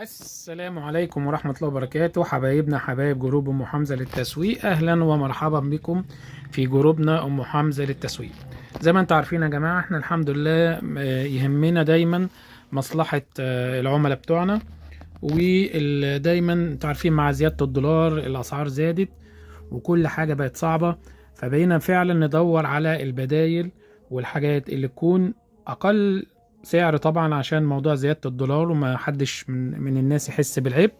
السلام عليكم ورحمة الله وبركاته، حبايبنا حبايب جروب أم حمزة للتسويق. أهلا ومرحبا بكم في جروبنا أم حمزة للتسويق. زي ما انتم عارفين يا جماعة، احنا الحمد لله يهمنا دايما مصلحة العملاء بتوعنا. ودايما انتوا عارفين مع زيادة الدولار الأسعار زادت وكل حاجة بقت صعبة، فبقينا فعلا ندور على البدايل والحاجات اللي تكون أقل سعر، طبعا عشان موضوع زيادة الدولار وما حدش من الناس يحس بالعيب.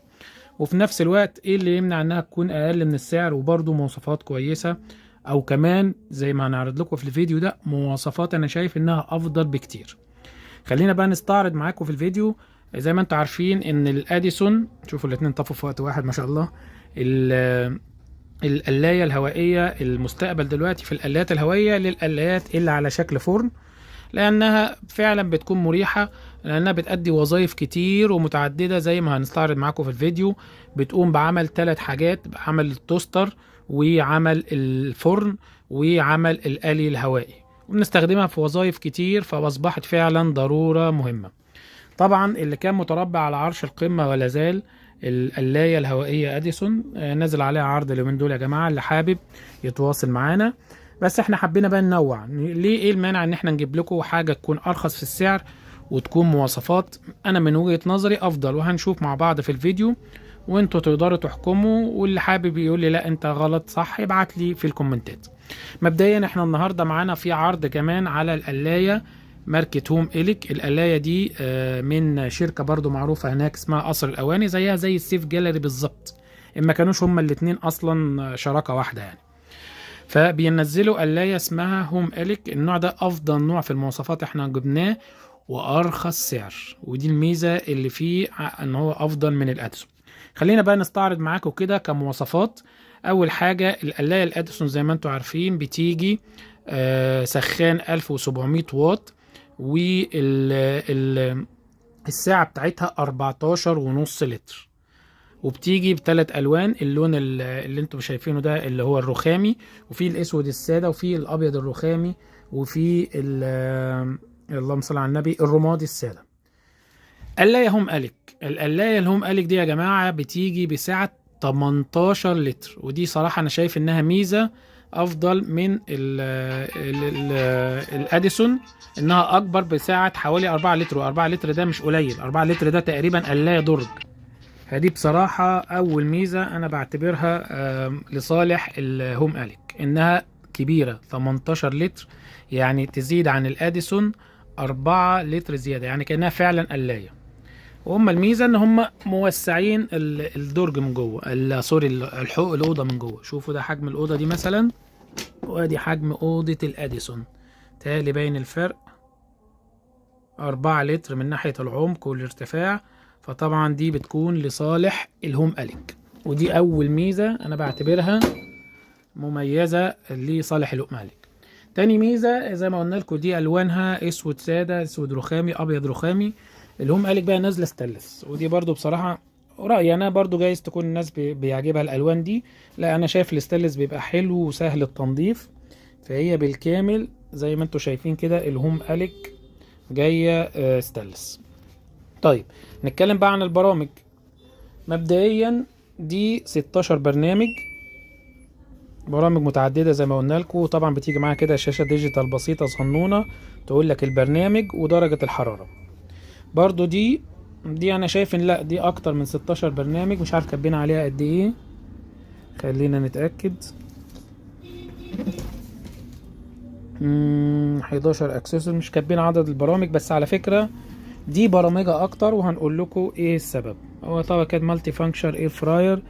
وفي نفس الوقت ايه اللي يمنع انها تكون اقل من السعر وبرضه مواصفات كويسة، او كمان زي ما هنعرض لكم في الفيديو ده مواصفات انا شايف انها افضل بكتير. خلينا بقى نستعرض معاكم في الفيديو. زي ما انتم عارفين ان الاديسون، شوفوا الاتنين طفوا في وقت واحد ما شاء الله. القلاية الهوائية المستقبل دلوقتي في القلايات الهوائية للقلايات اللي على شكل فرن، لانها فعلا بتكون مريحة، لانها بتأدي وظائف كتير ومتعددة زي ما هنستعرض معاكم في الفيديو. بتقوم بعمل 3 حاجات: بعمل التوستر وعمل الفرن وعمل القلي الهوائي، وبنستخدمها في وظائف كتير، فاصبحت فعلا ضرورة مهمة. طبعا اللي كان متربع على عرش القمة ولا زال القلاية الهوائية اديسون. نازل عليها عرض اليومين دول يا جماعة، اللي حابب يتواصل معانا. بس احنا حبينا بقى ننوع. ليه؟ ايه المانع ان احنا نجيب لكم حاجة تكون ارخص في السعر وتكون مواصفات انا من وجهة نظري افضل، وهنشوف مع بعض في الفيديو وانتوا تقدروا تحكموا. واللي حابب يقول لي لا انت غلط صح يبعت لي في الكومنتات. مبدئيا احنا النهارده معانا في عرض كمان على القلاية ماركة هوم إليك. القلاية دي من شركة برضو معروفة هناك اسمها قصر الأواني، زيها زي السيف جاليري بالظبط، إما كانوش هما الاتنين أصلا شراكة واحدة يعني. فبينزلوا قلاية اسمها هوم إليك. النوع ده أفضل نوع في المواصفات احنا جبناه وأرخص سعر، ودي الميزة اللي فيه إن هو أفضل من الأديسون. خلينا بقى نستعرض معاكم كده كمواصفات. أول حاجة القلاية الأديسون زي ما انتم عارفين بتيجي سخان 1700 واط، والساعة بتاعتها 14.5 لتر، وبتيجي بثلاث الوان. اللون اللي انتم شايفينه ده اللي هو الرخامي، وفي الاسود الساده، وفي الابيض الرخامي، وفي اللهم صل على النبي الرمادي الساده. قلايه هوم اليك. القلايه الهوم اليك دي يا جماعه بتيجي بسعه 18 لتر، ودي صراحه انا شايف انها ميزه افضل من الاديسون، انها اكبر بسعه حوالي 4 لتر، و4 لتر ده مش قليل، 4 لتر ده تقريبا قلايه درج. فدي بصراحة أول ميزة أنا بعتبرها لصالح الهوم أليك، إنها كبيرة 18 لتر، يعني تزيد عن الأديسون 4 لتر زيادة، يعني كأنها فعلا قلاية. وهم الميزة إن هم موسعين الدرج من جوه، سوري الأوضة من جوه. شوفوا ده حجم الأوضة دي مثلا، وادي حجم أوضة الأديسون. تالي باين الفرق، 4 لتر من ناحية العمق والارتفاع. فطبعا دي بتكون لصالح الهوم أليك، ودي أول ميزة أنا بعتبرها مميزة لصالح الهوم أليك. تاني ميزة زي ما قلنا لكم دي ألوانها أسود سادة، أسود رخامي، أبيض رخامي. الهوم أليك بقى نازلة ستانلس، ودي برضو بصراحة رأيي أنا، برضو جايز تكون الناس بيعجبها الألوان دي. لا أنا شايف الستانلس بيبقى حلو وسهل التنظيف، فهي بالكامل زي ما انتم شايفين كده الهوم أليك جاية ستانلس. طيب نتكلم بقى عن البرامج. مبدئيا دي 16 برنامج، برامج متعددة زي ما قلنا لكم. وطبعا بتيجي معاها كده شاشة ديجيتال بسيطة صغنونة تقول لك البرنامج ودرجة الحرارة. برضو دي انا شايف ان لا دي اكتر من 16 برنامج، مش عارف كاتبين عليها قد ايه، خلينا نتأكد. 11 اكسسوار، مش كاتبين عدد البرامج، بس على فكرة دي برامجها اكتر وهنقول لكم ايه السبب. هو طبعا كان مالتي فانكشن اير فراير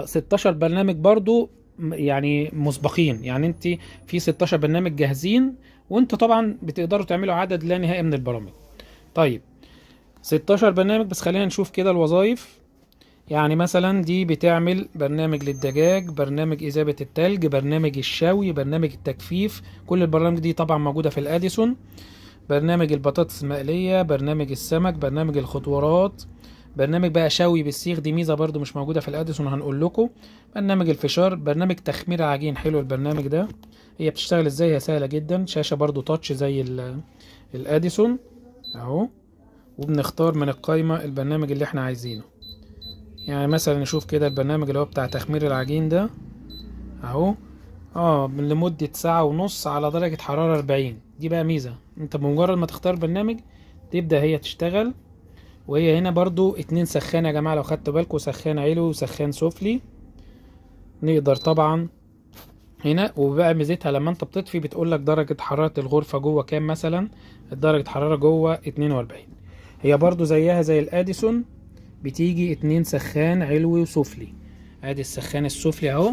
16 برنامج برضو، يعني مسبقين، يعني انت في 16 برنامج جاهزين، وانتوا طبعا بتقدروا تعملوا عدد لا نهائي من البرامج. طيب 16 برنامج، بس خلينا نشوف كده الوظائف. يعني مثلا دي بتعمل برنامج للدجاج، برنامج إذابة التلج، برنامج الشوي، برنامج التجفيف. كل البرامج دي طبعا موجودة في الأديسون. برنامج البطاطس المقلية، برنامج السمك، برنامج الخضروات، برنامج بقى شوي بالسيخ، دي ميزة برضو مش موجودة في الأديسون هنقول لكم. برنامج الفشار، برنامج تخمير العجين، حلو البرنامج ده. هي بتشتغل ازاي؟ هي سهلة جدا، شاشة برضو تاتش زي الأديسون اهو. وبنختار من القائمة البرنامج اللي احنا عايزينه. يعني مثلا نشوف كده البرنامج اللي هو بتاع تخمير العجين ده اهو، لمدة ساعة ونص على درجة حرارة 40. دي بقى ميزة، انت بمجرد ما تختار برنامج تبدأ هي تشتغل. وهي هنا برضو 2 سخان يا جماعة، لو خدتوا بالكوا، سخان علوي وسخان سفلي. نقدر طبعا هنا، وبقى ميزتها لما انت بتطفي بتقولك درجة حرارة الغرفة جوه كام. مثلا درجة حرارة جوه 42. هي برضو زيها زي الاديسون، بتيجي 2 سخان علوي وسفلي. ادي السخان السفلي اهو،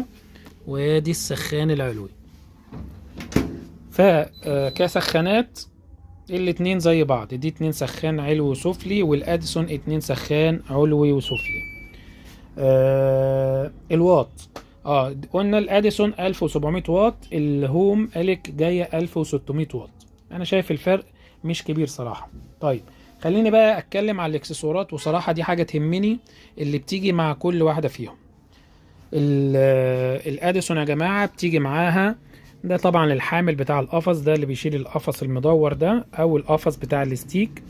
وادي السخان العلوي. فكسخانات الاتنين زي بعض، دي 2 سخان علوي وسفلي، والاديسون 2 سخان علوي وسفلي. الواط، قلنا الاديسون 1700 واط، الهوم اليك جايه 1600 واط. انا شايف الفرق مش كبير صراحه. طيب خليني بقى اتكلم على الاكسسوارات، وصراحه دي حاجه تهمني اللي بتيجي مع كل واحده فيهم. الاديسون يا جماعه بتيجي معاها، ده طبعا الحامل بتاع القفص، ده اللي بيشيل القفص المدور ده او القفص بتاع الستيك.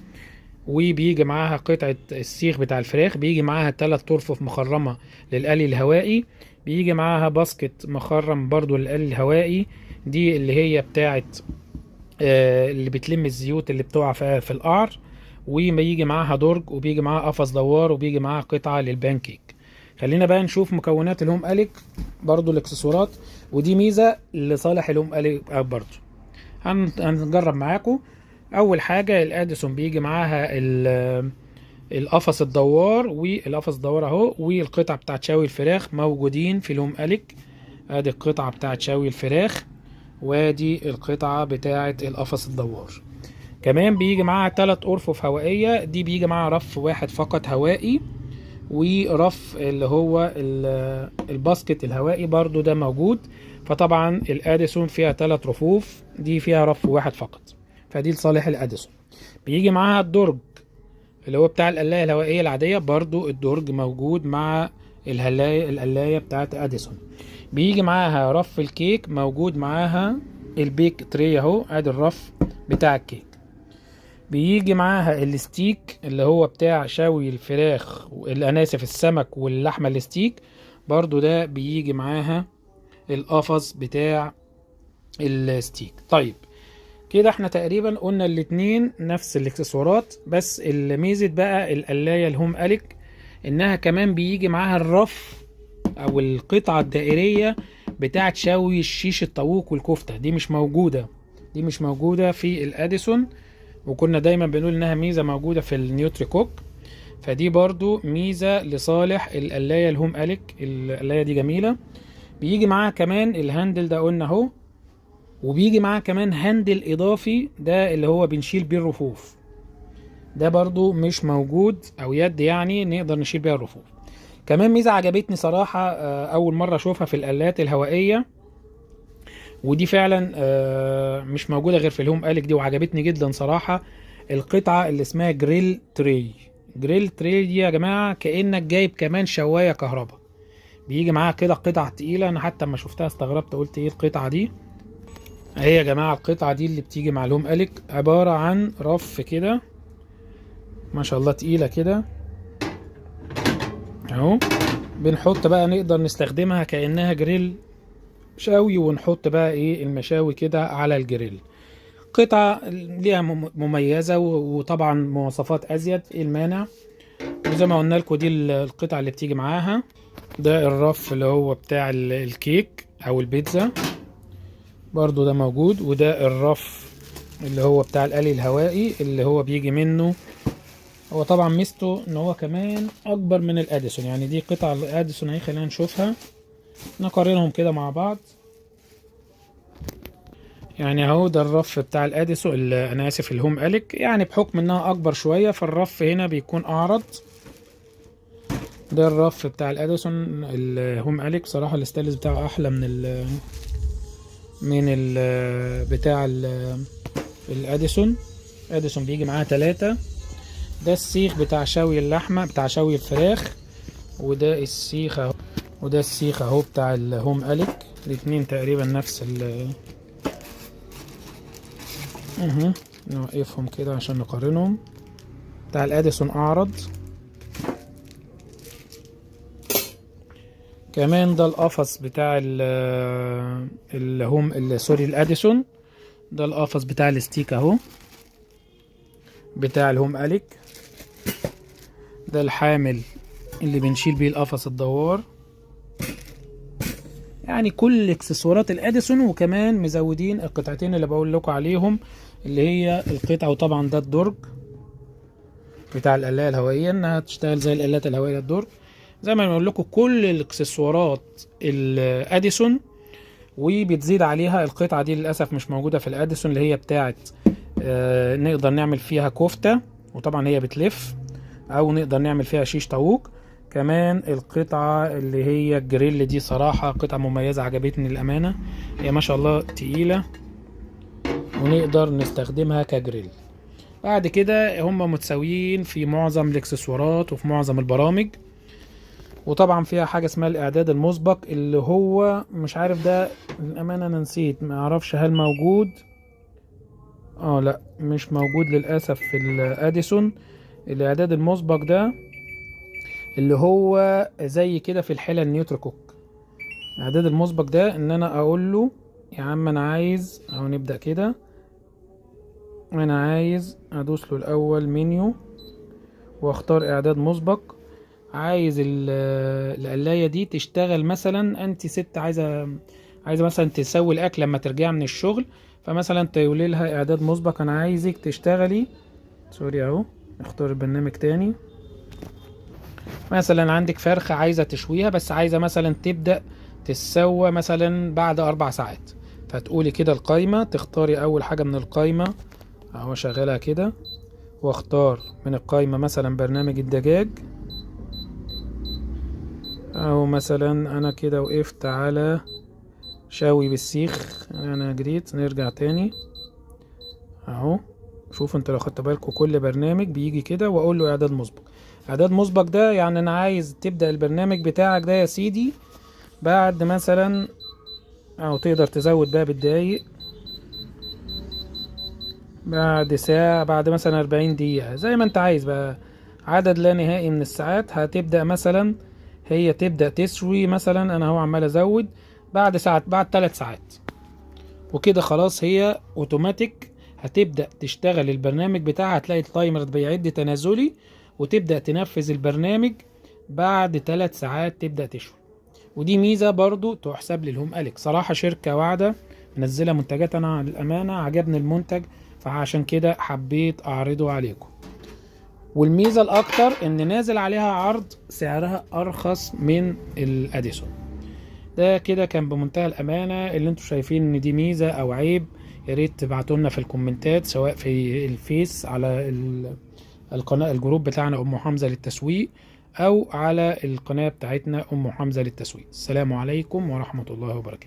وبيجي معاها قطعة السيخ بتاع الفراخ، بيجي معاها 3 أرفف مخرمة للقلي الهوائي، بيجي معاها باسكت مخرم برضو للقلي الهوائي، دي اللي هي بتاعت اللي بتلم الزيوت اللي بتقع في القعر. وبيجي معاها درج، وبيجي معاها قفص دوار، وبيجي معاها قطعة للبانكيك. خلينا بقى نشوف مكونات الهوم اليك برضو الاكسسوارات، ودي ميزة لصالح الهوم اليك برضو. هنجرب معاكم. اول حاجة الاديسون بيجي معاها القفص الدوار، والقفص الدوار اهو، والقطعة بتاعت شوي الفراخ موجودين في الهوم اليك. ادي القطعة بتاعت شوي الفراخ، وادي القطعة بتاعت القفص الدوار. كمان بيجي معاها 3 أرفف هوائية، دي بيجي معاها رف واحد فقط هوائي، ورف اللي هو الباسكت الهوائي برضو ده موجود. فطبعا الاديسون فيها 3 رفوف، دي فيها رف واحد فقط، فدي لصالح الاديسون. بيجي معاها الدرج اللي هو بتاع القلاية الهوائية العادية، برضو الدرج موجود مع القلاية بتاعت اديسون. بيجي معاها رف الكيك، موجود معاها البيك تري اهو، ادي الرف بتاع الكيك. بيجي معاها الستيك اللي هو بتاع شوي الفراخ، الاناسف السمك واللحمة الستيك، برضو ده بيجي معاها القفص بتاع الستيك. طيب كده احنا تقريبا قلنا الاتنين نفس الاكسسوارات، بس الميزة بقى القلاية الهوم اليك انها كمان بيجي معاها الرف او القطعة الدائرية بتاعت شوي الشيش الطاووق والكفتة. دي مش موجودة في الاديسون، وكنا دايما بنقول انها ميزة موجودة في النيوتري كوك. فدي برضو ميزة لصالح القلاية الهوم اليك. القلاية دي جميلة. بيجي معاها كمان الهاندل ده قلنا اهو، وبيجي معاه كمان هاندل اضافي، ده اللي هو بنشيل بيه الرفوف، ده برضو مش موجود، او يد يعني نقدر نشيل بيها الرفوف. كمان ميزة عجبتني صراحة، اول مرة اشوفها في القلايات الهوائية، ودي فعلا مش موجودة غير في الهوم اليك دي، وعجبتني جدا صراحة. القطعة اللي اسمها جريل تري. جريل تري دي يا جماعة كأنك جايب كمان شواية كهرباء، بيجي معاها كده قطع تقيلة. انا حتى لما شفتها استغربت، قلت ايه القطعة دي. اهي يا جماعة القطعة دي اللي بتيجي مع الهوم اليك، عبارة عن رف كده ما شاء الله تقيلة كده اهو. بنحط بقى، نقدر نستخدمها كأنها جريل شاوي، ونحط بقى ايه المشاوي كده على الجريل. قطعة ليها مميزة، وطبعا مواصفات ازيد، ايه المانع. وزي ما قلنا لكم دي القطعة اللي بتيجي معاها. ده الرف اللي هو بتاع الكيك او البيتزا، برضو ده موجود. وده الرف اللي هو بتاع القلي الهوائي اللي هو بيجي منه. هو طبعا ميزته ان هو كمان اكبر من الاديسون، يعني دي قطع الاديسون اهي، خلينا نشوفها نقارنهم كده مع بعض. يعني اهو ده الرف بتاع الاديسون، انا اسف الهوم اليك، يعني بحكم انها اكبر شوية فالرف هنا بيكون اعرض. ده الرف بتاع الاديسون الهوم اليك، صراحة الاستانلس بتاعه احلى من بتاع الاديسون. اديسون بيجي معاها 3. ده السيخ بتاع شوي اللحمة، بتاع شوي الفراخ، وده السيخ اهو، وده السيخ اهو بتاع الهوم اليك. الاتنين تقريبا نفس نوقفهم كده عشان نقارنهم. بتاع الاديسون اعرض. كمان ده القفص بتاع سوري الاديسون. ده القفص بتاع الستيك اهو بتاع الهوم اليك. ده الحامل اللي بنشيل بيه القفص الدوار. يعني كل اكسسوارات الاديسون، وكمان مزودين القطعتين اللي بقول لكم عليهم اللي هي القطعه. وطبعا ده الدرج بتاع القلايه الهوائيه، انها تشتغل زي القلايات الهوائيه الدرج. زي ما بقول لكم كل الاكسسوارات الاديسون، وبتزيد عليها القطعه دي للاسف مش موجوده في الاديسون، اللي هي بتاعه نقدر نعمل فيها كفته، وطبعا هي بتلف، او نقدر نعمل فيها شيش طاووق. كمان القطعة اللي هي الجريل دي صراحة قطعة مميزة عجبتني الأمانة، هي ما شاء الله تقيلة ونقدر نستخدمها كجريل. بعد كده هم متساويين في معظم الاكسسوارات وفي معظم البرامج. وطبعا فيها حاجة اسمها الإعداد المسبق، اللي هو مش عارف ده الأمانة أنا نسيت، ما أعرفش هل موجود. لا مش موجود للأسف في الأديسون. الإعداد المسبق ده اللي هو زي كده في الحالة النيوتركوك. الاعداد المسبق ده ان انا اقول له يا عم انا عايز، او نبدأ كده، انا عايز ادوس له الاول منيو واختار اعداد مسبق. عايز القلاية دي تشتغل مثلا، انت ست عايزة مثلا تسوي الاكل لما ترجع من الشغل، فمثلا تقولي لها اعداد مسبق انا عايزك تشتغلي، سوري اهو اختار البرنامج تاني. مثلا عندك فرخة عايزة تشويها، بس عايزة مثلا تبدأ تسوى مثلا بعد 4 ساعات، فتقولي كده القايمة، تختاري أول حاجة من القايمة أهو شغالها كده، واختار من القايمة مثلا برنامج الدجاج، أو مثلا أنا كده وقفت على شوي بالسيخ، أنا جريت. نرجع تاني أهو، شوف انت لو خدت بالكوا كل برنامج بيجي كده، واقول له اعداد مسبق. اعداد مسبق ده يعني انا عايز تبدأ البرنامج بتاعك ده يا سيدي بعد مثلا، او تقدر تزود بقى بالدقايق، بعد ساعة، بعد مثلا 40 دقيقة، زي ما انت عايز بقى، عدد لا نهائي من الساعات. هتبدأ مثلا هي تبدأ تسوي مثلا، انا هو عمال ازود بعد ساعة، بعد 3 ساعات، وكده خلاص هي اوتوماتيك هتبدأ تشتغل البرنامج بتاعها. هتلاقي التايمر بيعد تنازلي، وتبدأ تنفذ البرنامج بعد 3 ساعات تبدأ تشوي. ودي ميزة برضو تحسب للهوم أليك. صراحة شركة واعدة منزلة منتجات، أنا للأمانة عجبني المنتج، فعشان كده حبيت أعرضه عليكم. والميزة الأكتر إن نازل عليها عرض سعرها أرخص من الأديسون. ده كده كان بمنتهى الأمانة. اللي انتوا شايفين إن دي ميزة أو عيب يا ريت تبعتوا لنا في الكومنتات، سواء في الفيس على القناة الجروب بتاعنا أم حمزة للتسويق، أو على القناة بتاعتنا أم حمزة للتسويق. السلام عليكم ورحمة الله وبركاته.